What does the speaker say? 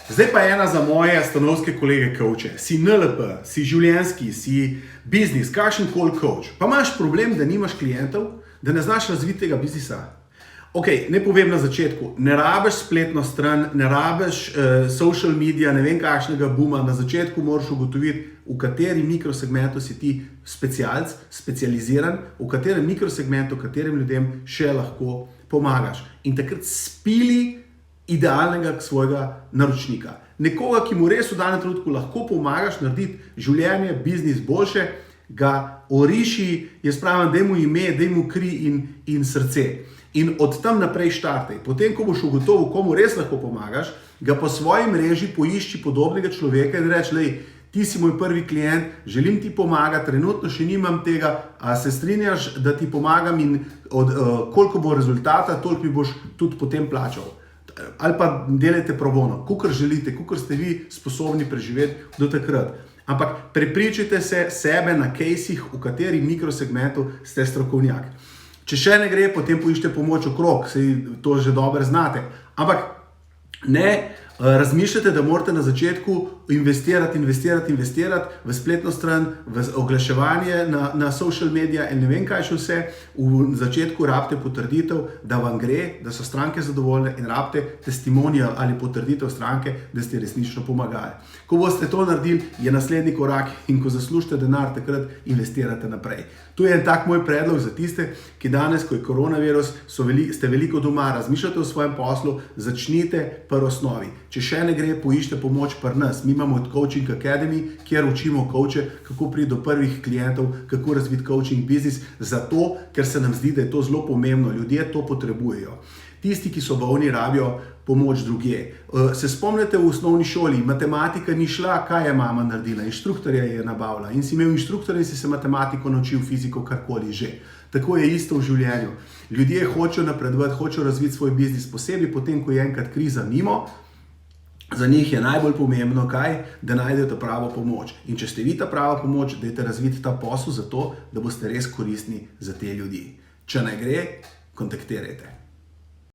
Zdaj pa ena za moje stanovske kolege coache. Si NLP, si življenjski, si biznis, kakšen koli coach. Pa imaš problem, da nimaš klientov, da ne znaš razviti tega biznisa. Ok, ne povem na začetku, ne rabiš spletno stran, ne rabiš social media, ne vem kakšnega booma. Na začetku moraš ugotoviti, v kateri mikrosegmentu si ti specialc, specializiran, v katerem mikrosegmentu, katerim ljudem še lahko pomagaš. In takrat spili idealnega svojega naročnika. Nekoga, ki mu res v danem trenutku lahko pomagaš narediti življenje, biznis boljše, ga oriši, jaz pravim, daj mu ime, daj mu kri in srce. In od tam naprej štartaj. Potem, ko boš ugotovil, komu res lahko pomagaš, ga po svoji mreži poišči podobnega človeka in reči, lej, ti si moj prvi klient, želim ti pomagati, trenutno še nimam tega, a se strinjaš, da ti pomagam in koliko bo rezultata, toliko mi boš tudi potem plačal. Ali pa delajte pro bono, kakor želite, kakor ste vi sposobni preživeti do takrat. Ampak prepričajte se sebe na caseih, v kateri mikrosegmentu ste strokovnjak. Če še ne gre, potem poiščite pomoč okrog, saj to že dobro znate. Ampak ne razmišljate, da morate na začetku investirati v spletno stran, v oglaševanje na social media in ne vem kaj še vse. V začetku rabite potrditev, da vam gre, da so stranke zadovoljne in rabite testimonial ali potrditev stranke, da ste resnično pomagali. Ko boste to naredili, je naslednji korak in ko zaslužite denar, takrat investirate naprej. Tu je en tak moj predlog za tiste, ki danes, ko je koronavirus, ste veliko doma, razmišljate o svojem poslu, začnite pri osnovi. Če še ne gre, poiščite pomoč pri nas. Mi imamo Coaching Academy, kjer učimo coache, kako priti do prvih klientov, kako razviti coaching biznis, zato, ker se nam zdi, da je to zelo pomembno. Ljudje to potrebujejo. Tisti, ki so bolni, rabijo pomoč drugje. Se spomnite v osnovni šoli, matematika ni šla, kaj je mama naredila? Inštruktorja je nabavila in si imel inštruktorja in si se matematiko naučil, fiziko, karkoli že. Tako je isto v življenju. Ljudje hočejo napredovati, hočejo razviti svoj biznis, posebej potem, ko je enkrat kriza mimo. Za njih je najbolj pomembno kaj? Da najdejo ta pravo pomoč. In če ste vi ta prava pomoč, dajte razviti ta posel za to, da boste res koristni za te ljudi. Če ne gre, kontaktirajte.